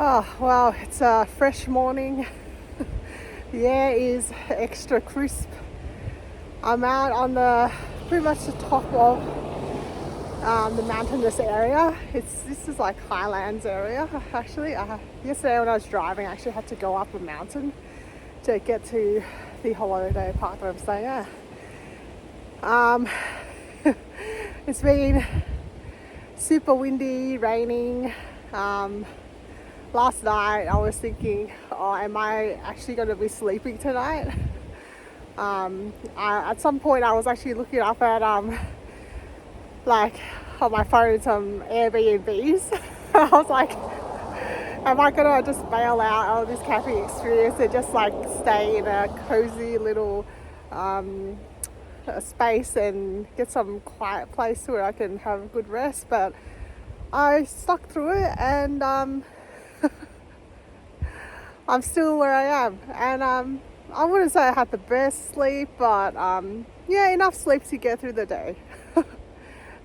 Oh, wow, it's a fresh morning. The air is extra crisp. I'm out on the pretty much the top of the mountainous area. This is like highlands area actually. Yesterday when I was driving, I actually had to go up a mountain to get to the holiday park that I'm staying at. Um, it's been super windy, raining. Last night I was thinking, oh, am I actually going to be sleeping tonight? At some point I was actually looking up at like on my phone some Airbnbs. I was like, am I gonna just bail out of this camping experience and just like stay in a cozy little space and get some quiet place where I can have a good rest? But I stuck through it, and I'm still where I am. And I wouldn't say I had the best sleep, but yeah, enough sleep to get through the day.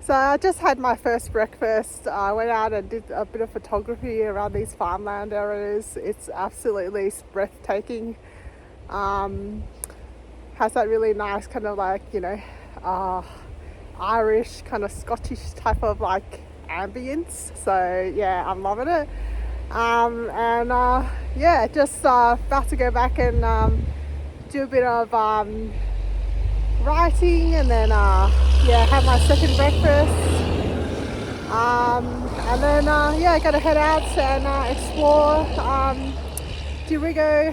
So I just had my first breakfast. I went out and did a bit of photography around these farmland areas. It's absolutely breathtaking. Has that really nice kind of like, Irish, kind of Scottish type of like ambience. So yeah, I'm loving it. And yeah, just about to go back and do a bit of writing, and then yeah, have my second breakfast. And then yeah, gotta head out and explore Dorrigo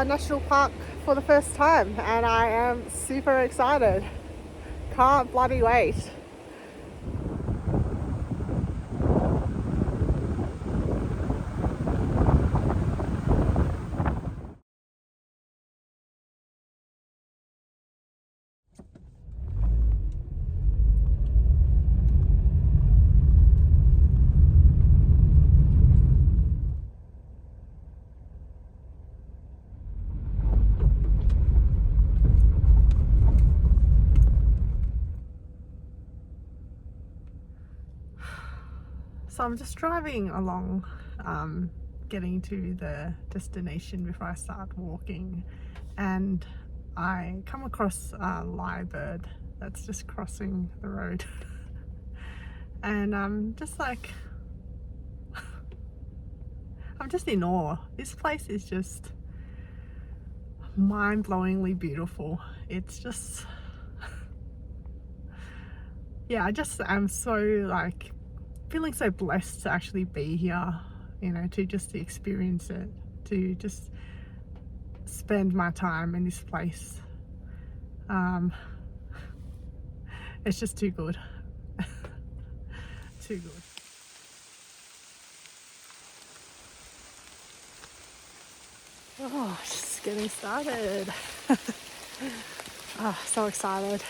National Park for the first time, and I am super excited. Can't bloody wait. So I'm just driving along, getting to the destination before I start walking, and I come across a lyrebird that's just crossing the road. And I'm just like, I'm just in awe. This place is just mind-blowingly beautiful. It's just, yeah, I just am so like feeling so blessed to actually be here, to just experience it, to just spend my time in this place. It's just too good. Too good. Oh, just getting started. Oh, so excited.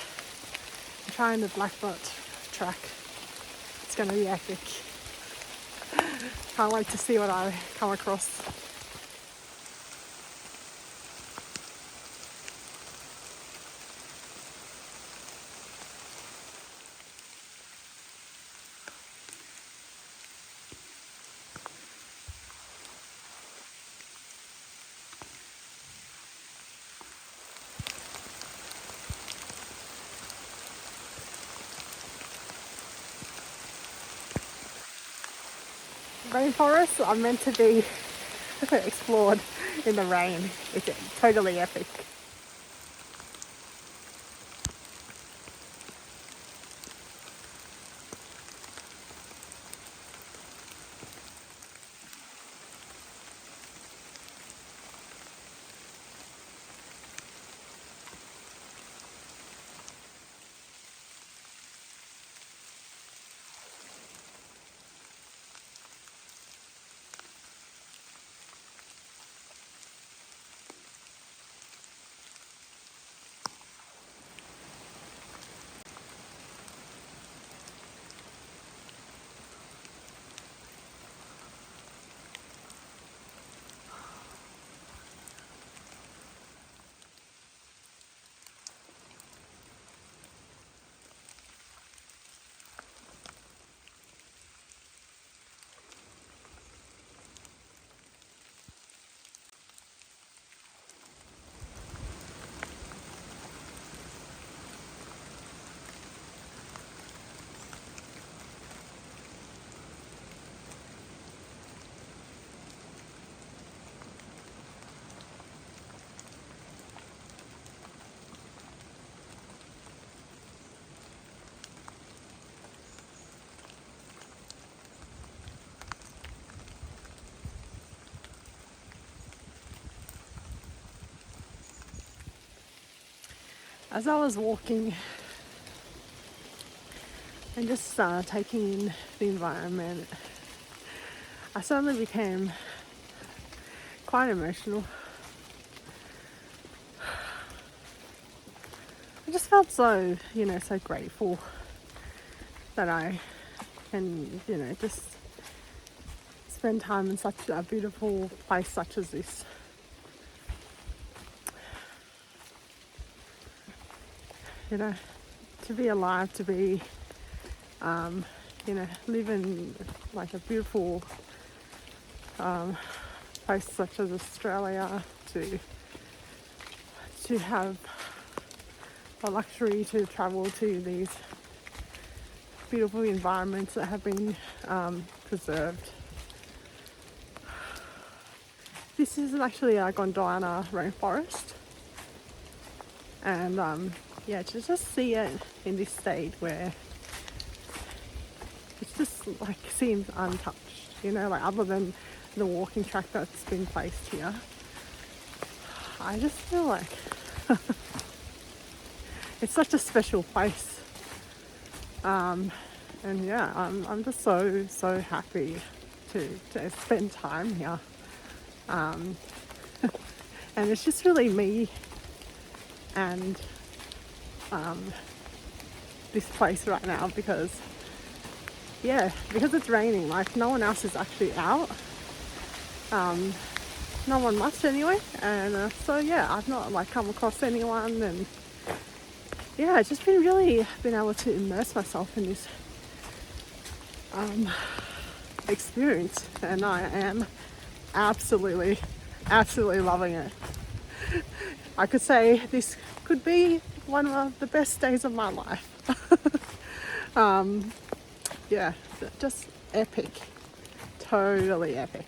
I'm trying the Blackbutt track. It's going to be epic. Can't wait to see what I come across. Rainforests are meant to be explored in the rain. It's totally epic. As I was walking and just taking in the environment, I suddenly became quite emotional. I just felt so, so grateful that I can, just spend time in such a beautiful place such as this. To be alive, to be, live in like a beautiful place such as Australia, to have the luxury to travel to these beautiful environments that have been preserved. This is actually a Gondwana rainforest, and to just see it in this state where it's just like seems untouched, like other than the walking track that's been placed here. I just feel like it's such a special place. And yeah, I'm just so happy to spend time here. And it's just really me and this place right now because it's raining. Like no one else is actually out. No one much anyway. And I've not like come across anyone, and it's just been able to immerse myself in this experience, and I am absolutely loving it. I could say this could be one of the best days of my life. Just epic, totally epic.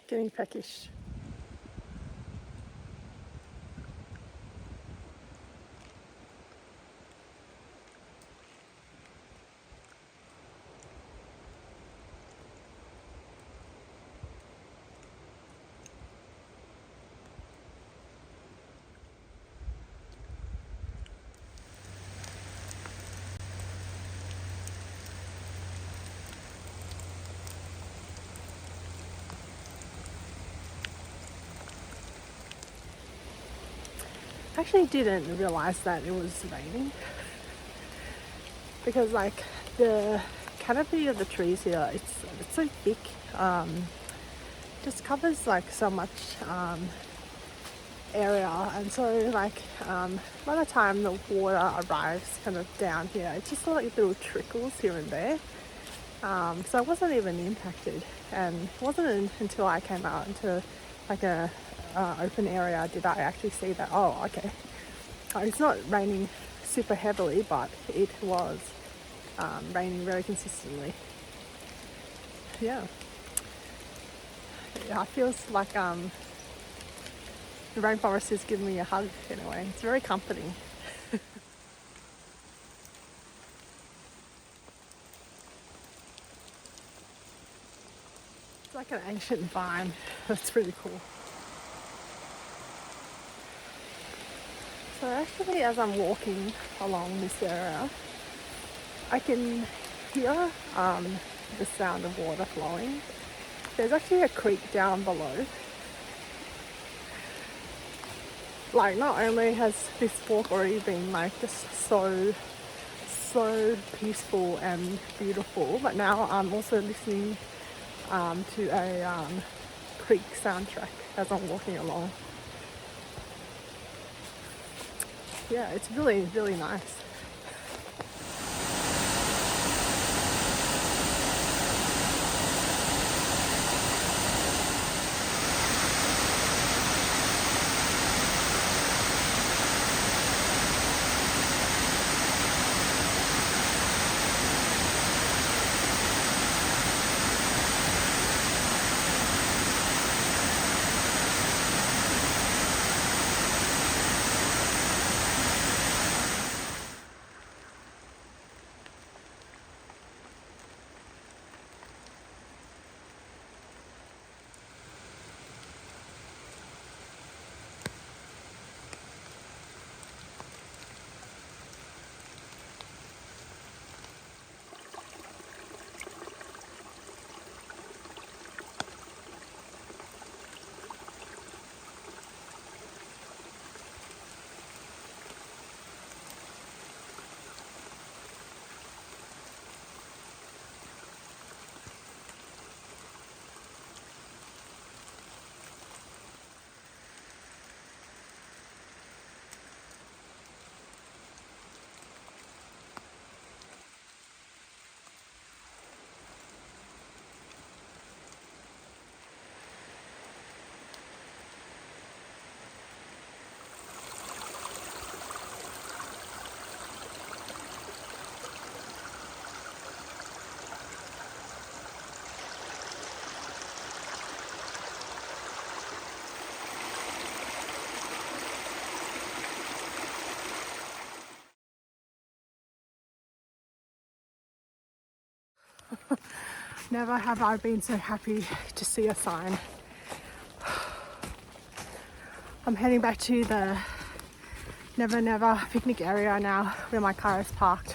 Getting peckish. I actually didn't realize that it was raining because like the canopy of the trees here, it's so thick, just covers like so much area, and so like by the time the water arrives kind of down here, it's just like little trickles here and there. So I wasn't even impacted, and it wasn't until I came out into like a open area did I actually see that, oh okay, it's not raining super heavily, but it was raining very consistently. It feels like the rainforest is giving me a hug in a way. It's very comforting. It's like an ancient vine. That's really cool. So actually, as I'm walking along this area, I can hear the sound of water flowing. There's actually a creek down below. Like, not only has this walk already been like just so peaceful and beautiful, but now I'm also listening to a creek soundtrack as I'm walking along. Yeah, it's really nice. Never have I been so happy to see a sign. I'm heading back to the Never Never picnic area now where my car is parked.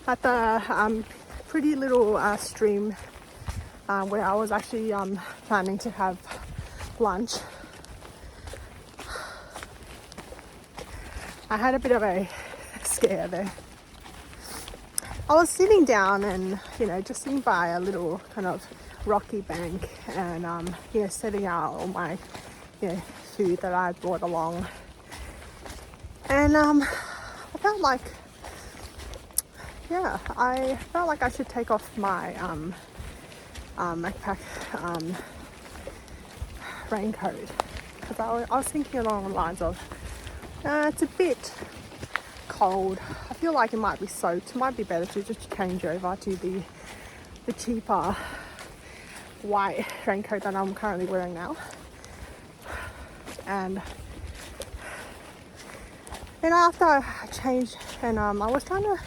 At the pretty little stream where I was actually planning to have lunch. I had a bit of a scare there. I was sitting down and, just sitting by a little kind of rocky bank and, setting out all my, food that I brought along. And I felt like I should take off my backpack raincoat, because I was thinking along the lines of it's a bit cold. I feel like it might be soaked. It might be better to just change over to the cheaper white raincoat that I'm currently wearing now. And then after I changed, and I was trying to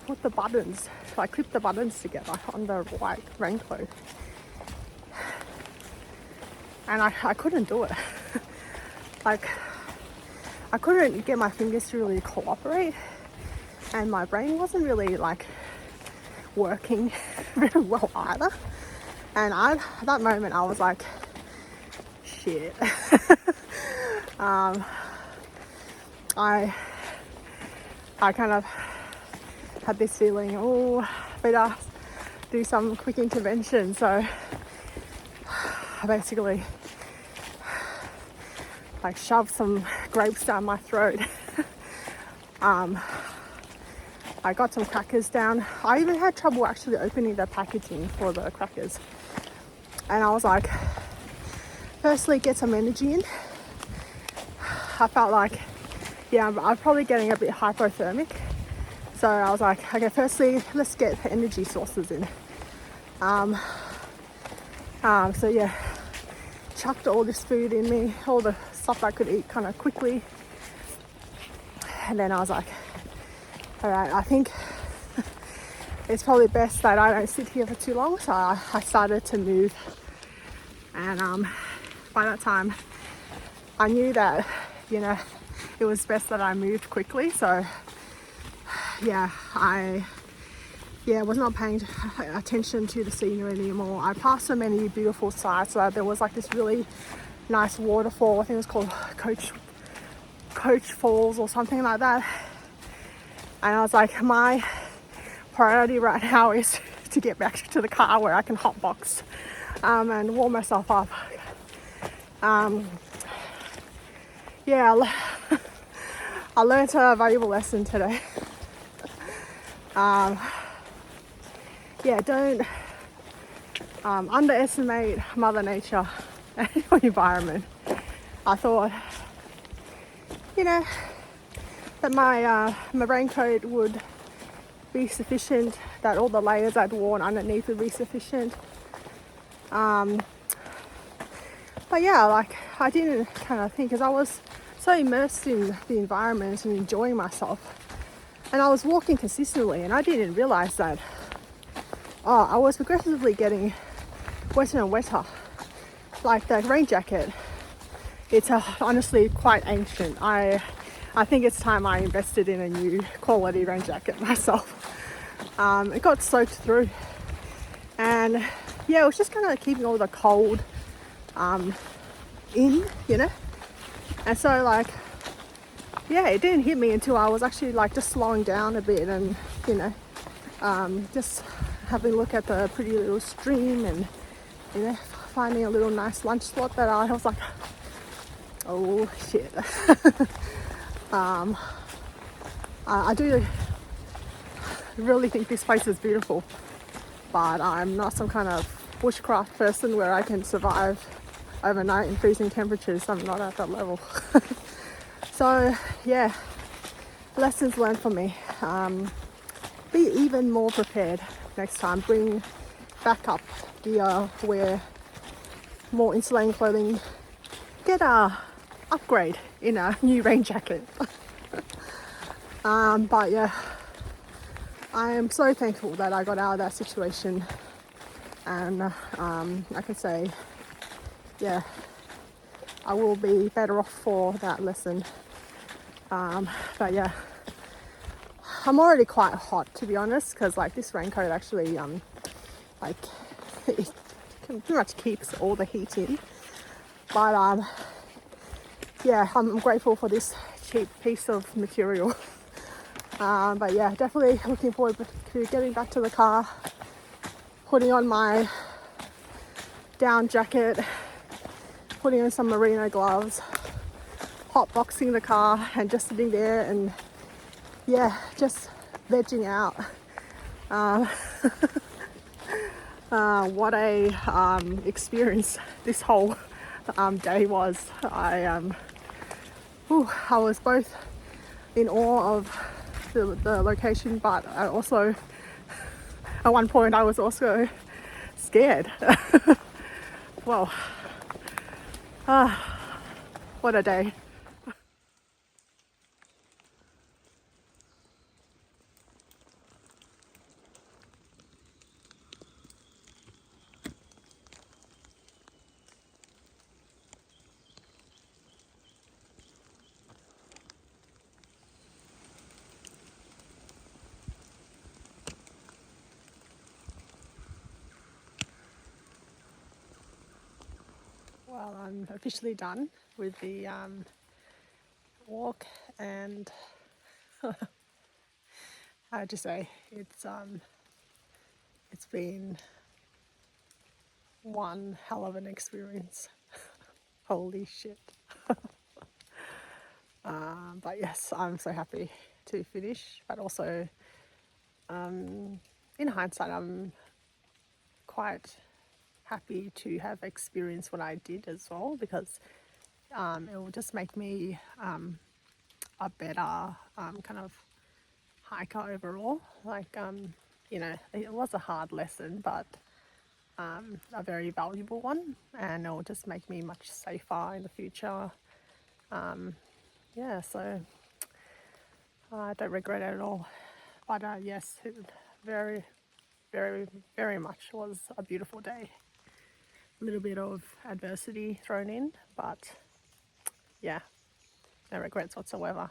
put the buttons, like clip the buttons together on the white raincoat, and I couldn't do it. Like, I couldn't get my fingers to really cooperate, and my brain wasn't really like working very well either. And at that moment I was like, shit. I kind of had this feeling, better do some quick intervention. So I basically like shoved some grapes down my throat. I got some crackers down. I even had trouble actually opening the packaging for the crackers. And I was like, firstly, get some energy in. I felt like, I'm probably getting a bit hypothermic. So I was like, okay, firstly, let's get the energy sources in. Chucked all this food in me, all the stuff I could eat kind of quickly. And then I was like, all right, I think it's probably best that I don't sit here for too long. So I started to move. And by that time, I knew that, it was best that I moved quickly. So I was not paying attention to the scenery anymore. I passed so many beautiful sights. So there was like this really nice waterfall. I think it was called Coach Falls or something like that. And I was like, my priority right now is to get back to the car where I can hotbox and warm myself up. I learned a valuable lesson today. Don't underestimate Mother Nature and your environment. I thought, that my raincoat would be sufficient, that all the layers I'd worn underneath would be sufficient. I didn't kind of think, because I was so immersed in the environment and enjoying myself. And I was walking consistently, and I didn't realize that I was progressively getting wetter and wetter. Like the rain jacket, it's honestly quite ancient. I think it's time I invested in a new quality rain jacket myself. It got soaked through, and it was just kind of keeping all the cold in, and so it didn't hit me until I was actually just slowing down a bit and just having a look at the pretty little stream and finding a little nice lunch spot that I was like, oh shit. I do really think this place is beautiful, but I'm not some kind of bushcraft person where I can survive overnight in freezing temperatures. I'm not at that level. So lessons learned for me. Be even more prepared next time. Bring backup gear, wear more insulating clothing, get upgrade in a new rain jacket. But yeah, I am so thankful that I got out of that situation, and I can say, yeah, I will be better off for that lesson. But yeah, I'm already quite hot, to be honest, because like this raincoat actually like it pretty much keeps all the heat in. But yeah, I'm grateful for this cheap piece of material. But yeah, definitely looking forward to getting back to the car, putting on my down jacket, putting on some merino gloves, hotboxing the car, and just sitting there and yeah, just vegging out. What a experience this whole day was. I was both in awe of the location, but I also, at one point, I was also scared. Well, what a day. Well, I'm officially done with the walk, and I have to say it's been one hell of an experience. Holy shit. But yes, I'm so happy to finish, but also in hindsight, I'm quite happy to have experienced what I did as well, because it will just make me a better kind of hiker overall. Like, you know, it was a hard lesson, but a very valuable one, and it will just make me much safer in the future. Yeah, so I don't regret it at all. But yes, it very, very, very much was a beautiful day. A little bit of adversity thrown in, but yeah, no regrets whatsoever.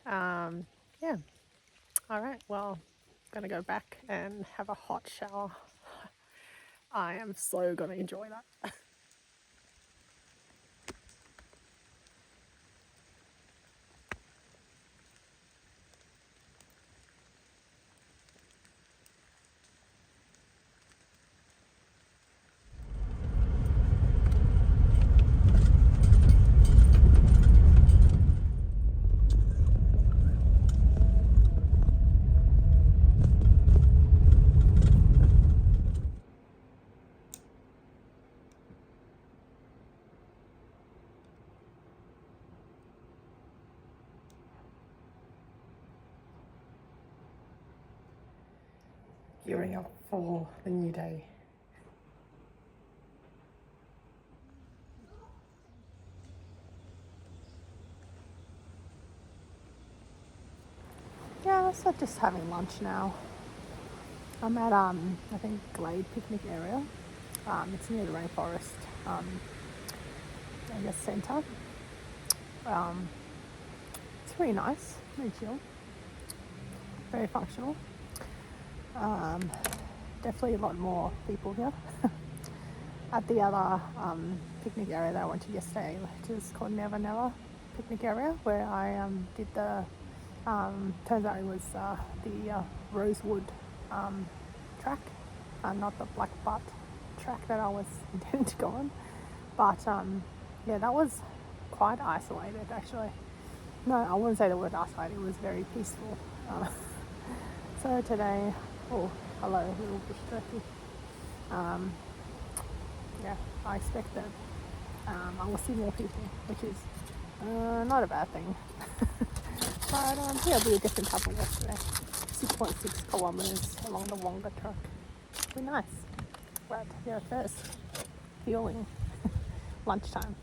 Yeah, all right, well, I'm gonna go back and have a hot shower. I am so gonna enjoy that. Gearing up for the new day. Yeah, so just having lunch now. I'm at I think Glade picnic area. It's near the rainforest. I guess centre. Um, it's really nice, very chill, very functional. Um, Definitely a lot more people here. At the other picnic area that I went to yesterday, which is called Never Never picnic area, where I did the, turns out it was the Rosewood track, not the Black Butt track that I was intending to go on. But yeah, that was quite isolated actually. No, I wouldn't say the word isolated, it was very peaceful. So today, oh, hello, little bush turkey. Yeah, I expect that I will see more people, which is not a bad thing. But yeah, it'll be a different type of walk today. 6.6 kilometers along the Wonga track. Be nice. But yeah, first, fueling. Lunchtime.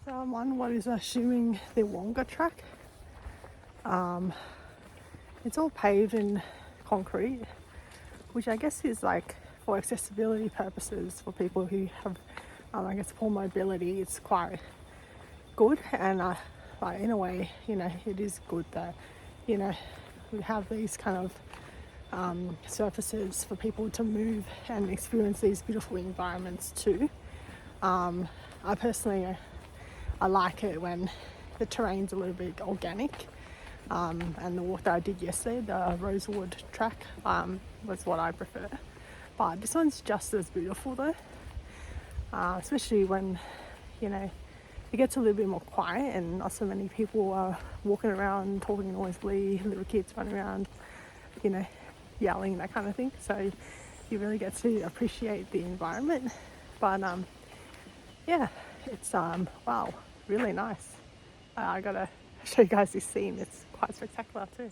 So I'm on what is assuming the Wonga track. It's all paved in concrete, which I guess is like for accessibility purposes for people who have, I guess, poor mobility. It's quite good, and like in a way, you know, it is good that, you know, we have these kind of surfaces for people to move and experience these beautiful environments too. I personally, I like it when the terrain's a little bit organic. And the walk that I did yesterday, the Rosewood track, was what I prefer. But this one's just as beautiful though, especially when, you know, it gets a little bit more quiet and not so many people are walking around, talking noisily, little kids running around, you know, yelling, that kind of thing. So you really get to appreciate the environment. But yeah, it's wow, really nice. I gotta show you guys this scene. It's quite spectacular too.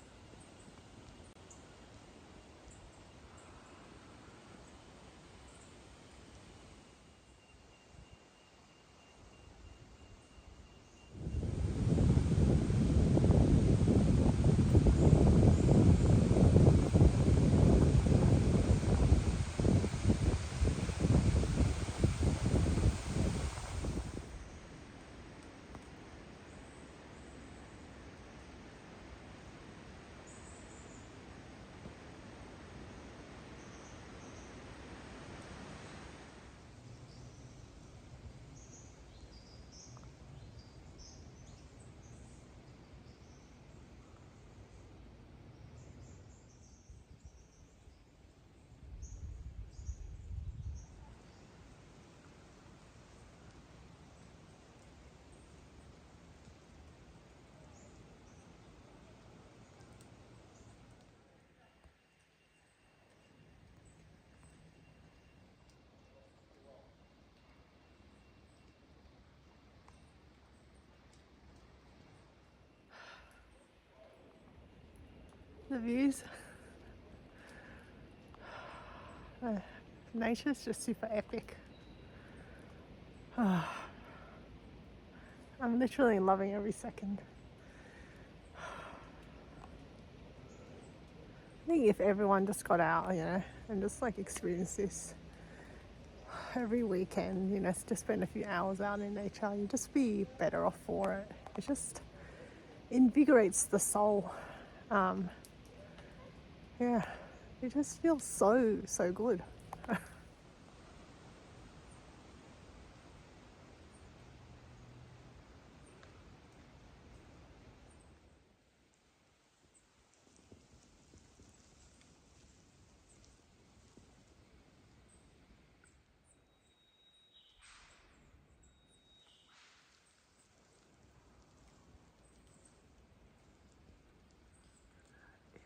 The views, nature's just super epic. I'm literally loving every second. I think if everyone just got out, you know, and just like experienced this every weekend, you know, just spend a few hours out in nature, you'd just be better off for it. It just invigorates the soul. Yeah, it just feels so good.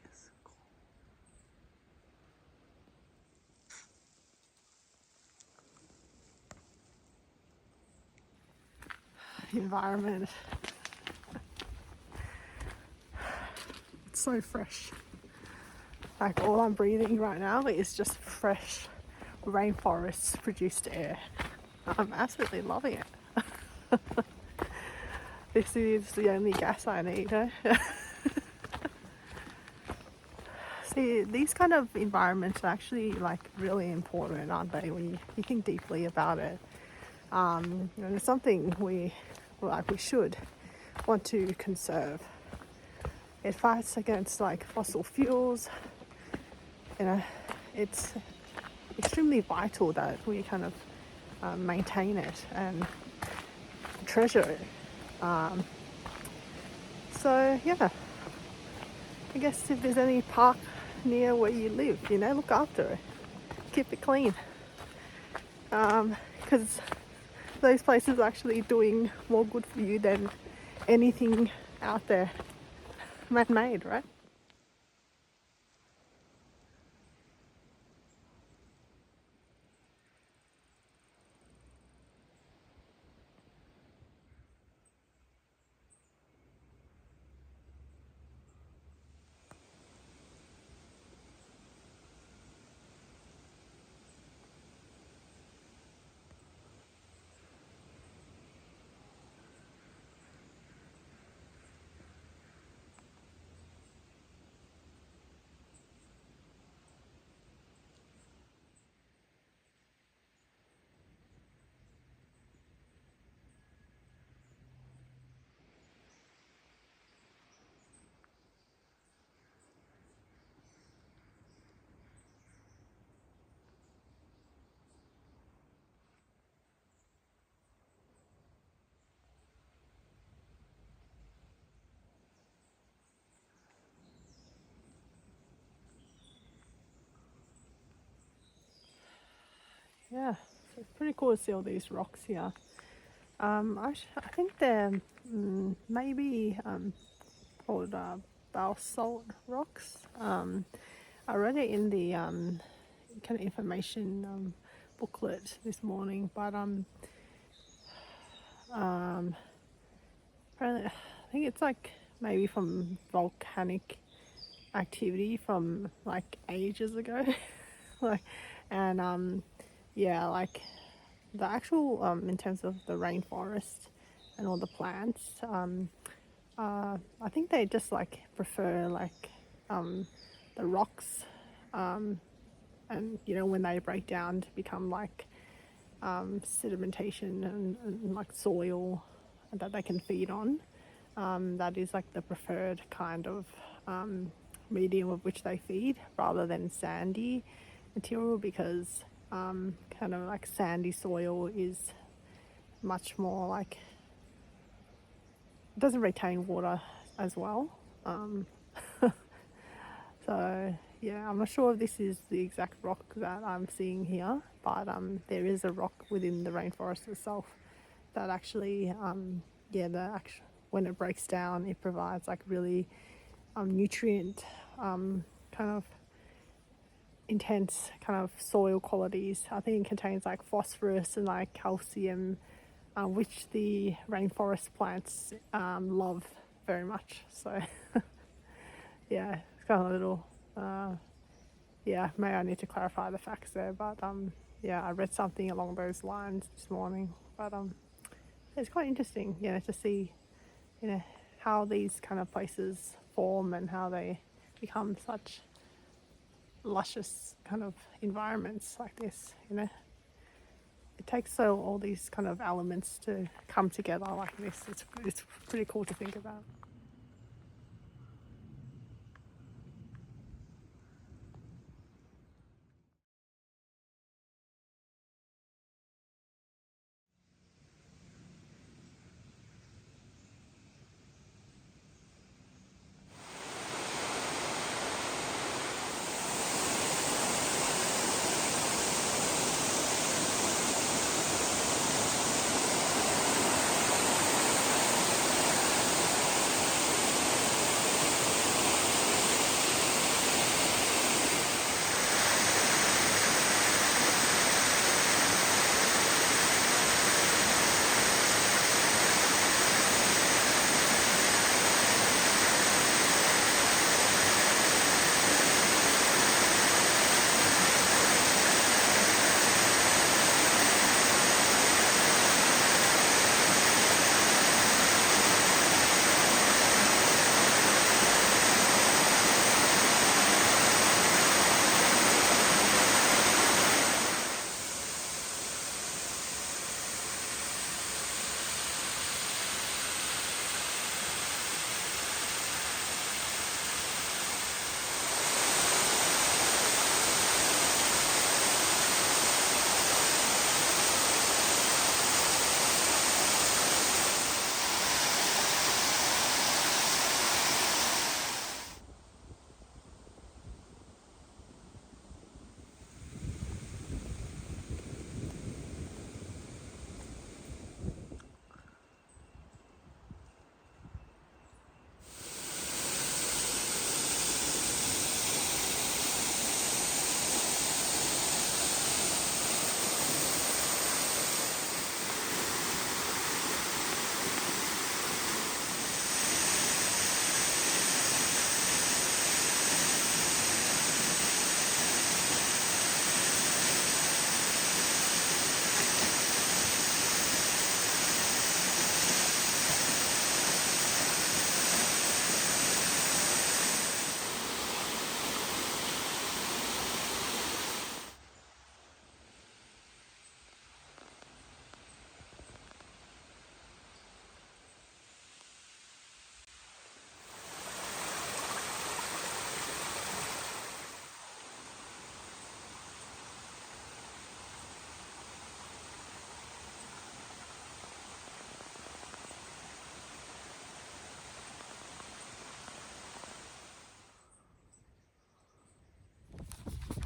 Yes, cool. Environment, it's so fresh. Like all I'm breathing right now is just fresh rainforest produced air. I'm absolutely loving it. This is the only gas I need, eh? See, these kind of environments are actually like really important, aren't they? When you think deeply about it, and it's something we should want to conserve. It fights against like fossil fuels. You know, it's extremely vital that we kind of maintain it and treasure it. So yeah, I guess if there's any park near where you live, you know, look after it, keep it clean, because those places are actually doing more good for you than anything out there man-made, right? yeah, so it's pretty cool to see all these rocks here. I think they're maybe called basalt rocks. I read it in the kind of information booklet this morning, but apparently, I think it's like maybe from volcanic activity from like ages ago, like, and yeah, like the actual in terms of the rainforest and all the plants, I think they just like prefer like the rocks, and you know when they break down to become like sedimentation and like soil that they can feed on. That is like the preferred kind of medium of which they feed rather than sandy material, because kind of like sandy soil is much more like, it doesn't retain water as well. Um, so yeah, I'm not sure if this is the exact rock that I'm seeing here, but there is a rock within the rainforest itself that actually, yeah, when it breaks down, it provides like really nutrient kind of intense kind of soil qualities. I think it contains like phosphorus and like calcium, which the rainforest plants love very much. So yeah, it's kind of a little, yeah, maybe I need to clarify the facts there, but yeah, I read something along those lines this morning. But it's quite interesting, you know, to see, you know, how these kind of places form and how they become such luscious kind of environments like this, you know. It takes so all these kind of elements to come together like this. It's pretty cool to think about.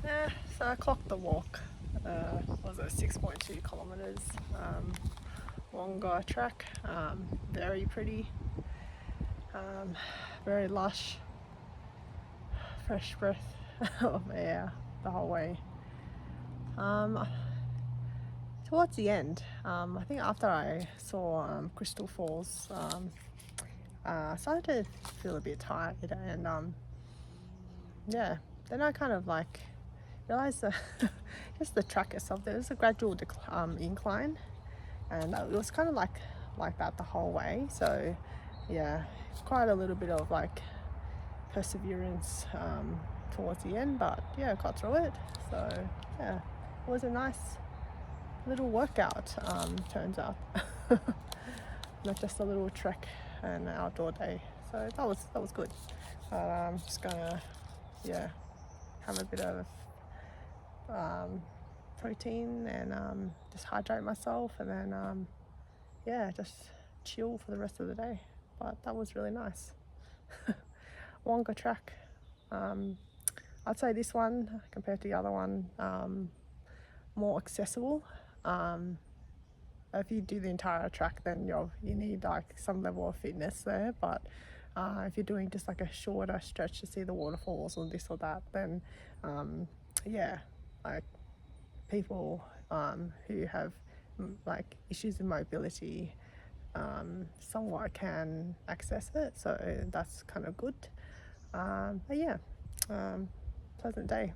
Yeah, so I clocked the walk was it 6.2 kilometers longer track. Very pretty, very lush, fresh breath of air the whole way. Towards the end, I think after I saw Crystal Falls, I started to feel a bit tired, and yeah, then I kind of like realized that just the track itself, there was a gradual incline, and it was kind of like that the whole way. So yeah, quite a little bit of like perseverance towards the end, but yeah, got through it. So yeah, it was a nice little workout, turns out. Not just a little trek and outdoor day. So that was good. But I'm just gonna have a bit of protein and just hydrate myself, and then just chill for the rest of the day. But that was really nice. Longer track. I'd say this one compared to the other one, more accessible. If you do the entire track, then you need like some level of fitness there, but if you're doing just like a shorter stretch to see the waterfalls or this or that, then like people who have like issues in mobility somewhat can access it, so that's kind of good. Pleasant day,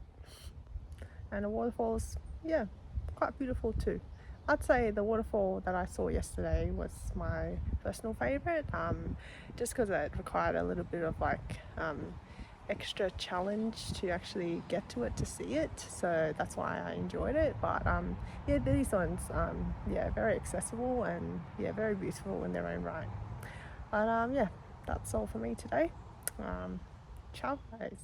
and the waterfalls, quite beautiful too. I'd say the waterfall that I saw yesterday was my personal favourite, just because it required a little bit of like extra challenge to actually get to it to see it, so that's why I enjoyed it. But these ones, very accessible and very beautiful in their own right. But that's all for me today. Ciao guys.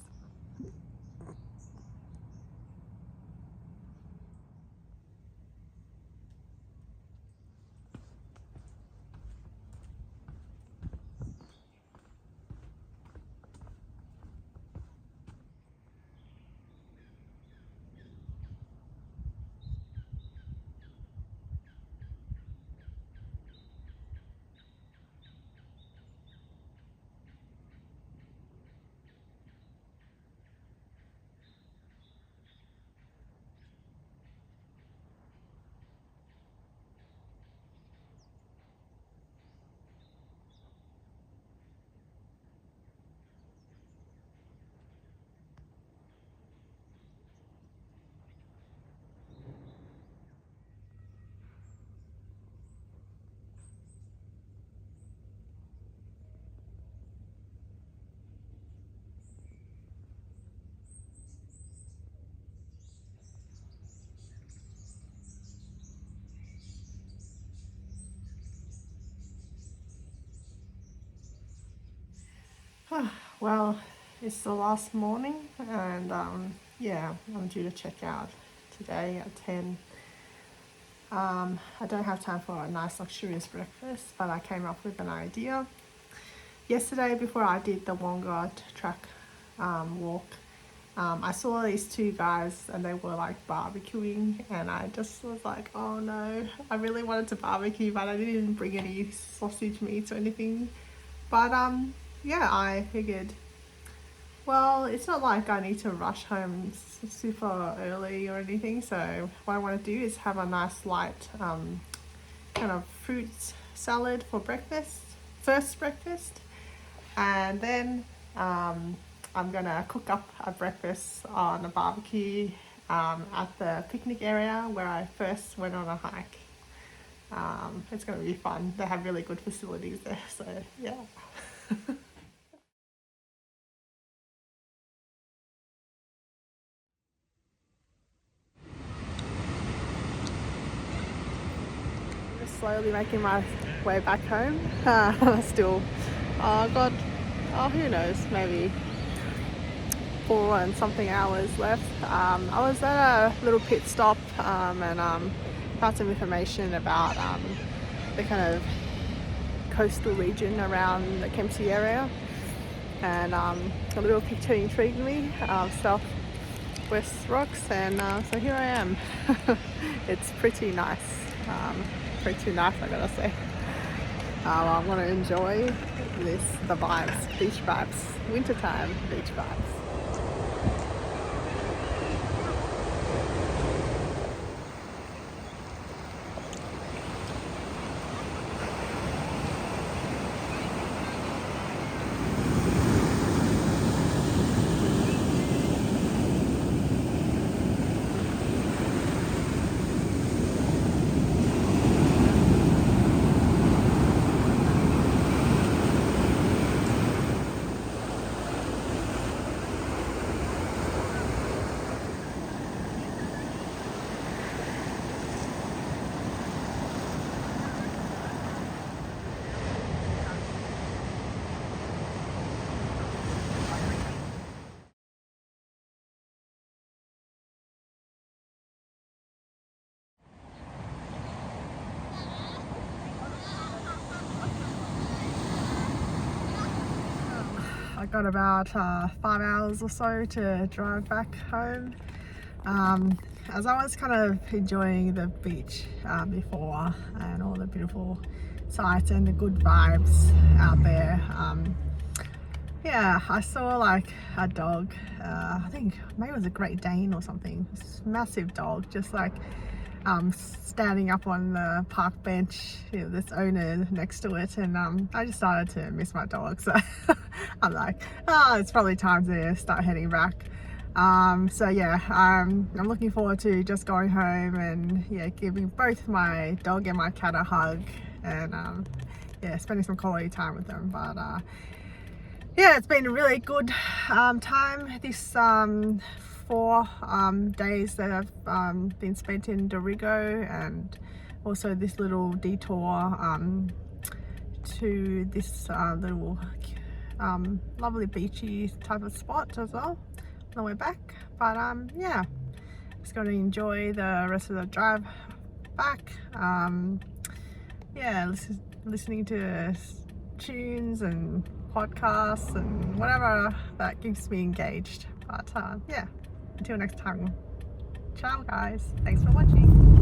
Well, it's the last morning, and I'm due to check out today at 10. I don't have time for a nice luxurious breakfast, but I came up with an idea. Yesterday, before I did the Wonga track walk, I saw these two guys and they were like barbecuing, and I just was like, oh no, I really wanted to barbecue, but I didn't even bring any sausage meats or anything. But I figured, well, it's not like I need to rush home super early or anything, so what I want to do is have a nice light kind of fruit salad for first breakfast, and then I'm gonna cook up a breakfast on a barbecue at the picnic area where I first went on a hike. It's gonna be fun. They have really good facilities there, so yeah. Just slowly making my way back home. Still, got, who knows, maybe 4 and something hours left. I was at a little pit stop and found some information about the kind of coastal region around the Kempsey area, and a little picture intrigued me. So Northwest Rocks, and so here I am. It's pretty nice, I gotta say. I want to enjoy the vibes, beach vibes, wintertime beach vibes. I got about 5 hours or so to drive back home. As I was kind of enjoying the beach before, and all the beautiful sights and the good vibes out there. Yeah, I saw like a dog, I think maybe it was a Great Dane or something, this massive dog, just like standing up on the park bench, this owner next to it, and I just started to miss my dog, so I'm like, oh, it's probably time to start heading back. So yeah, I'm looking forward to just going home and yeah, giving both my dog and my cat a hug, and yeah, spending some quality time with them. But yeah, it's been a really good time this 4 days that have been spent in Dorrigo, and also this little detour to this little lovely beachy type of spot as well on the way back. But yeah, just going to enjoy the rest of the drive back. Yeah, listening to tunes and podcasts and whatever that keeps me engaged. But yeah, until next time, ciao guys, thanks for watching.